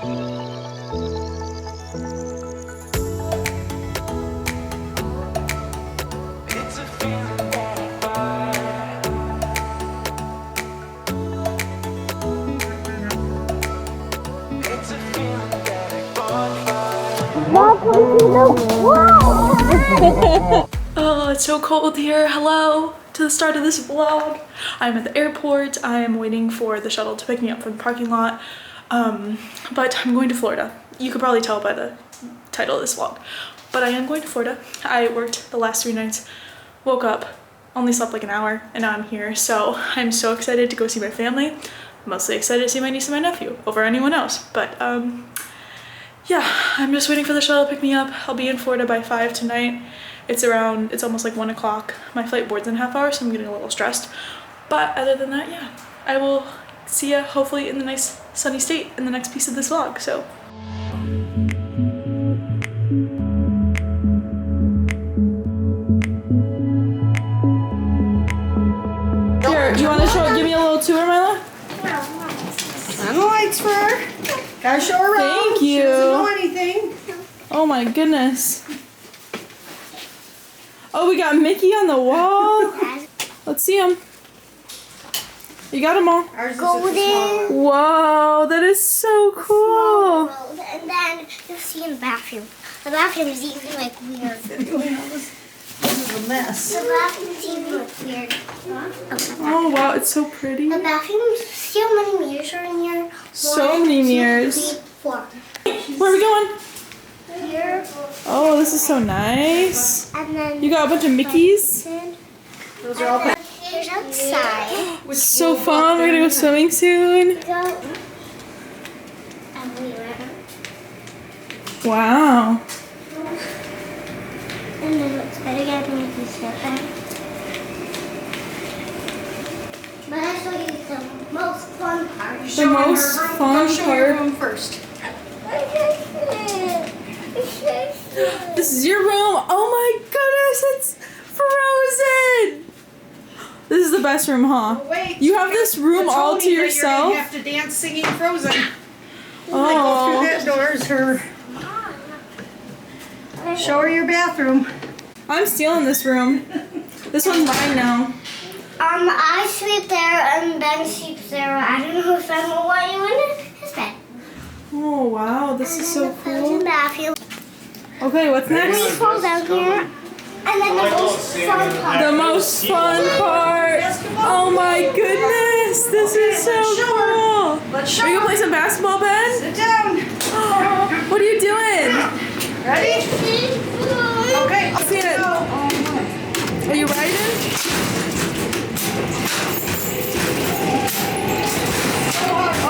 Oh, it's so cold here. Hello to the start of this vlog. I'm at the airport. I am waiting for the shuttle to pick me up from the parking lot. But I'm going to Florida. You could probably tell by the title of this vlog. But I am going to Florida. I worked the last 3 nights, woke up, only slept like an hour, and now I'm here. So I'm so excited to go see my family. I'm mostly excited to see my niece and my nephew over anyone else. But yeah, I'm just waiting for the shuttle to pick me up. I'll be in Florida by 5 tonight. It's almost like 1 o'clock. My flight boards in a half hour, so I'm getting a little stressed. But other than that, yeah, I will see ya hopefully in the nice sunny state in the next piece of this vlog, so. Here, you want to give me a little tour, Mila? On the lights for her. Gotta show her around. Thank you. She doesn't know anything. Oh my goodness. Oh, we got Mickey on the wall. Let's see him. You got them all. Golden. Whoa, that is so cool. And then you'll see in the bathroom. The bathroom's even like weird. This is a mess. The bathroom's even like weird. Oh wow, it's so pretty. The bathroom's, see how many mirrors are in here? So many mirrors. 2, 3, 4. Where are we going? Here. Oh, this is so nice. And then You got a bunch of Mickeys. Those are all packed. here's outside. It's so fun. We're gonna go swimming soon. Go. And we went. Wow. And then let's go together and we sit there. But I'll show you the most fun part. The most fun Show your part. room first. This is your room. Oh my goodness, it's frozen. This is the best room, huh? Wait. You have this room the all to Tony that yourself? You're gonna have to dance singing Frozen. Oh. Go through that door is her. Show her your bathroom. I'm stealing this room. This one's mine now. I sleep there and Ben sleeps there. I don't know if Ben will want you in his bed. Oh wow, this is so And then the frozen cool. bathroom. Okay, what's We next? fall down here. And then the most fun part. The most fun part. Oh my goodness, this is so cool. Let's show Are you her. gonna play some basketball, Ben? Sit down. What are you doing? Ready? Okay. See it. Go. Are you riding?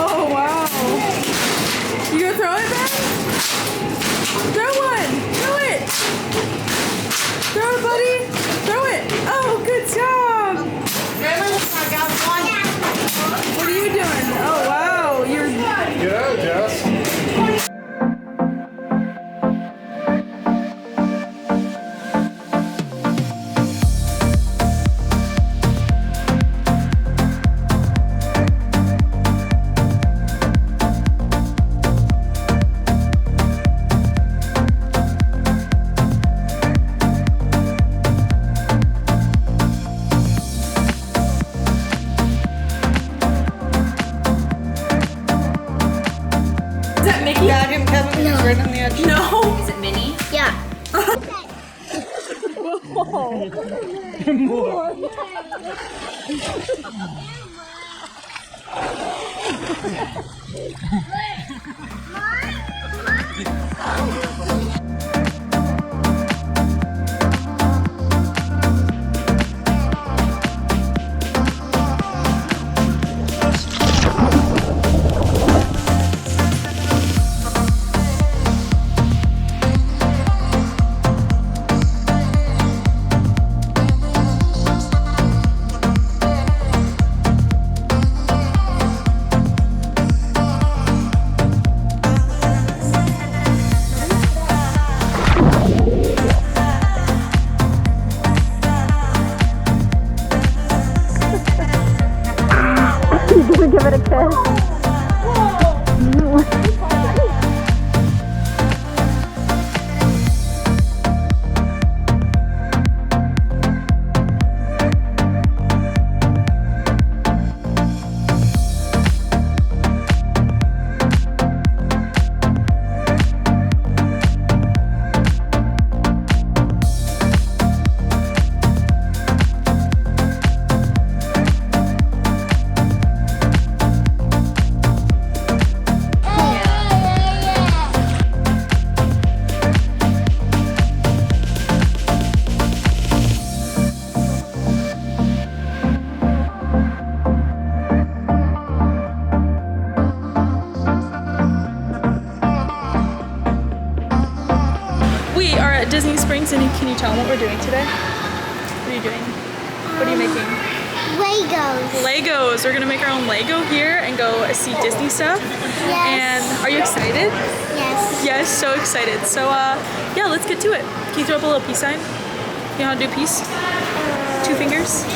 Oh wow. You gonna throw it, Ben? Throw one. Throw it. Throw it, buddy. Throw it. Oh, good job. I got one. What are you doing? Oh wow. You're. Get out, Jess. Is that Mickey? Got him, Kevin. He's right on the edge. No. Is it Minnie? Yeah. We are at Disney Springs, and can you tell them what we're doing today? What are you doing? What are you making? Legos. Legos. We're gonna make our own Lego here and go see Disney stuff. Yes. And are you excited? Yes. Yes, so excited. So yeah, let's get to it. Can you throw up a little peace sign? You know how to do peace? 2 fingers?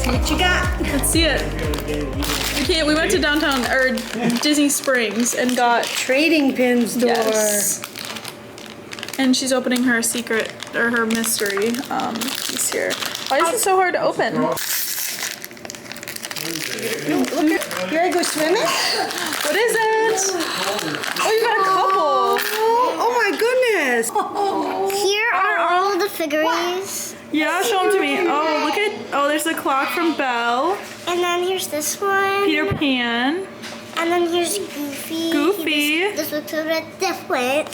What you got? Let's see it. We went to downtown, or Disney Springs, and got Trading pins door. Yes. And she's opening her secret, or her mystery piece here. Why is it so hard to open? No, look at. You ready to go swimming? What is it? Oh, you got a couple. Oh my goodness. Here are all the figurines. Yeah, show them to me. Oh, look at, there's the clock from Belle. And then here's this one. Peter Pan. And then here's Goofy. Goofy. This looks a bit different.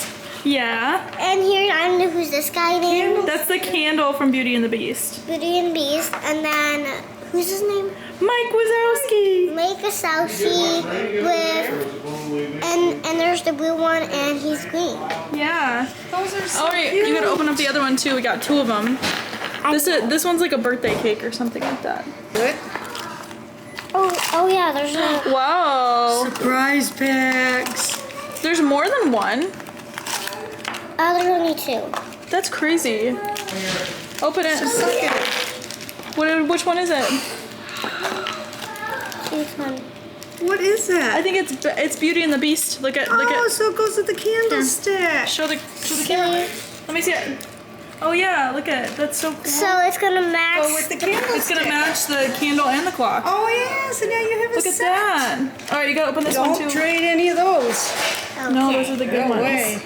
Yeah. And here, I don't know who's this guy named. That's the candle from Beauty and the Beast. Beauty and Beast. And then, who's his name? Mike Wazowski. Make a selfie with, and there's the blue one, and he's green. Yeah. Those are so All right, cute. you gotta open up the other one too. We got 2 of them. This one's like a birthday cake or something like that. Good. Oh yeah, there's a. Wow. Surprise packs. There's more than one. There's only 2. That's crazy. Open it. Which one is it? Which one? What is I that? think it's Beauty and the Beast. Look at. So it goes with the candlestick. Show the camera. Let me see it. Oh yeah, look at it. That's so cool. So it's gonna match. Go with the candlestick. It's gonna match the candle and the clock. Oh yeah, so now you have a Look at set. that. All right, you gotta open this one Don't too. trade any of those. No, those are the good No ones. way.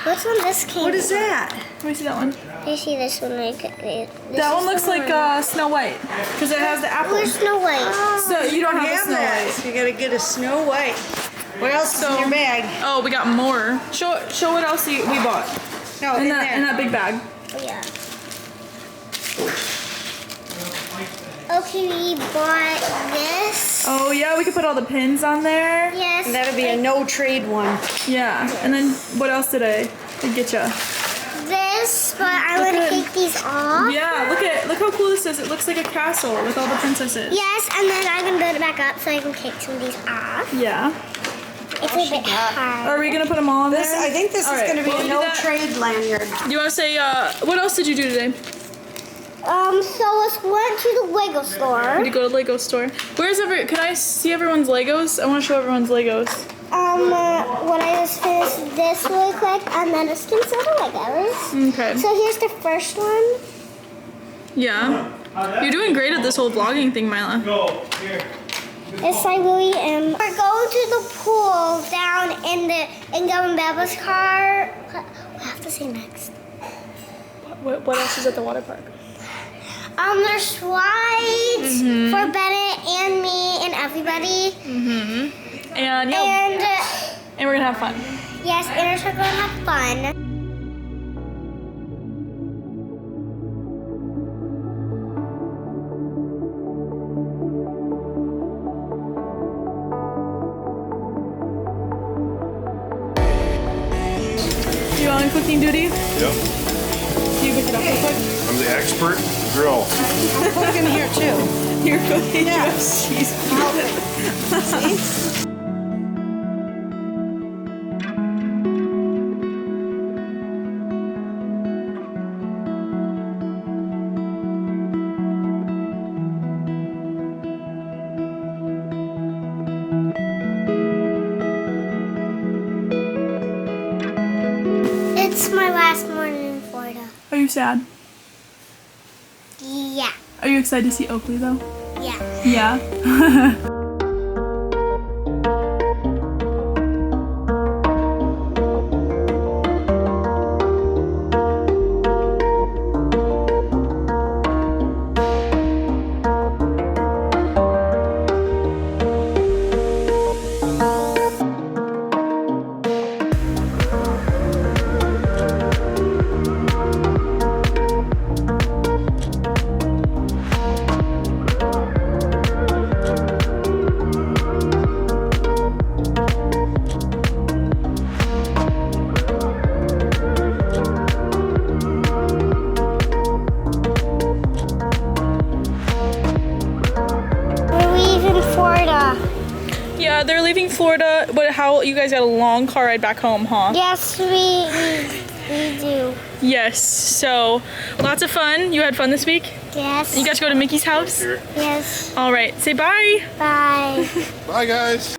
Which one this came? What is that? Let me see that one. You see this one? That one looks like Snow White because it has the apple. Where's Snow White? So you don't have a Snow that. White. You gotta get a Snow White. What else is in your bag? Oh, we got more. Show what else we bought No, in in that there. big bag. Oh yeah. Okay, we bought this. Oh yeah, we could put all the pins on there. Yes. And that'll be a no trade one. Yeah, and then what else did I get you? This, but I'm gonna take these off. Yeah, look how cool this is. It looks like a castle with all the princesses. Yes, and then I'm gonna build it back up so I can take some of these off. Yeah. It's a bit hard. Are we gonna put them all in This, there? I think this All is right, going to be we'll a do no that. trade lanyard. Do you want to say, what else did you do today? So let's went to the Lego store. Did you go to the Lego store? Can I see everyone's Legos? I want to show everyone's Legos. When I just finished this really quick, and then just can see the Legos. Okay. So here's the first one. Yeah. You're doing great at this whole vlogging thing, Mila. Go, here. It's like really, we're going to the pool down in Gavin Baba's car. What have to say next? What else is at the water park? There's slides for Bennett and me and everybody. And yeah, and we're gonna have fun. Yes, and we're gonna have fun. You on cooking duty? Yep. Can you pick it up real quick? I'm the expert grill. I'm cooking here too. You're cooking. Yeah. Jeez. See? It's my last morning in Florida. Are you sad? Yeah. Are you excited to see Oakley though? Yeah. Yeah. We're leaving Florida. Yeah, they're leaving Florida, but how you guys got a long car ride back home, huh? Yes, we do. Yes. So, lots of fun. You had fun this week? Yes. You got to go to Mickey's house? Yes. All right. Say bye. Bye. Bye, guys.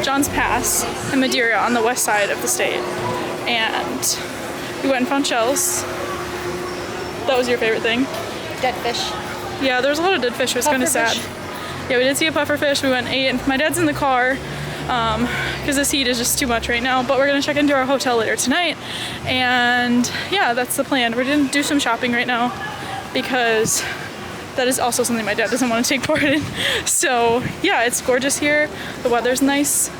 John's Pass in Madeira on the west side of the state. And we went and found shells. That was your favorite thing? Dead fish. Yeah, there was a lot of dead fish. It was kind of sad. Yeah, we did see a puffer fish. We went and ate it. My dad's in the car because this heat is just too much right now. But we're going to check into our hotel later tonight. And yeah, that's the plan. We're going to do some shopping right now because that is also something my dad doesn't want to take part in. So yeah, it's gorgeous here. The weather's nice.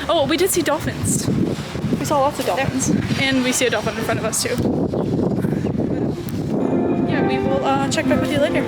Oh, we did see dolphins. We saw lots of dolphins. And we see a dolphin in front of us too. Yeah, we will check back with you later.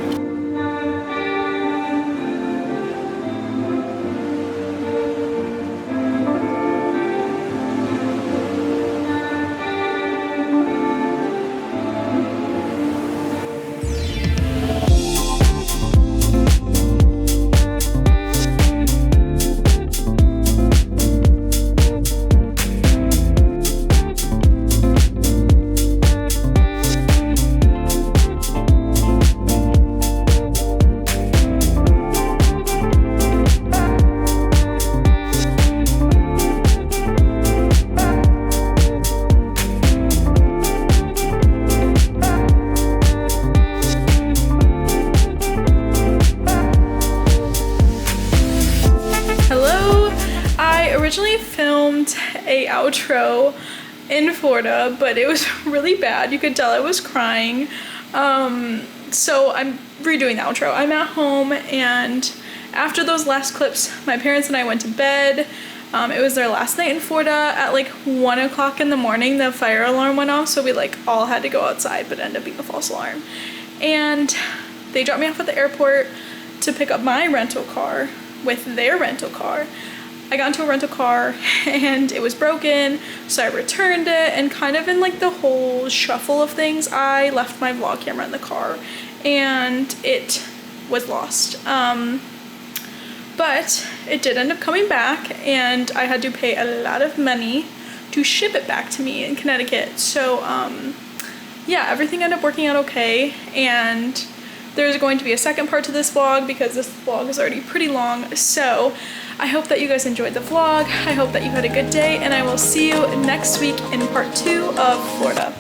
originally filmed a outro in Florida, but it was really bad. You could tell I was crying. So I'm redoing the outro. I'm at home, and after those last clips, my parents and I went to bed. It was their last night in Florida. At like 1 o'clock in the morning, the fire alarm went off, so we like all had to go outside, but it ended up being a false alarm. And they dropped me off at the airport to pick up my rental car with their rental car. I got into a rental car and it was broken, so I returned it, and kind of in like the whole shuffle of things, I left my vlog camera in the car and it was lost. But it did end up coming back, and I had to pay a lot of money to ship it back to me in Connecticut. So yeah, everything ended up working out okay, and there's going to be a second part to this vlog because this vlog is already pretty long. So I hope that you guys enjoyed the vlog. I hope that you had a good day, and I will see you next week in part 2 of Florida.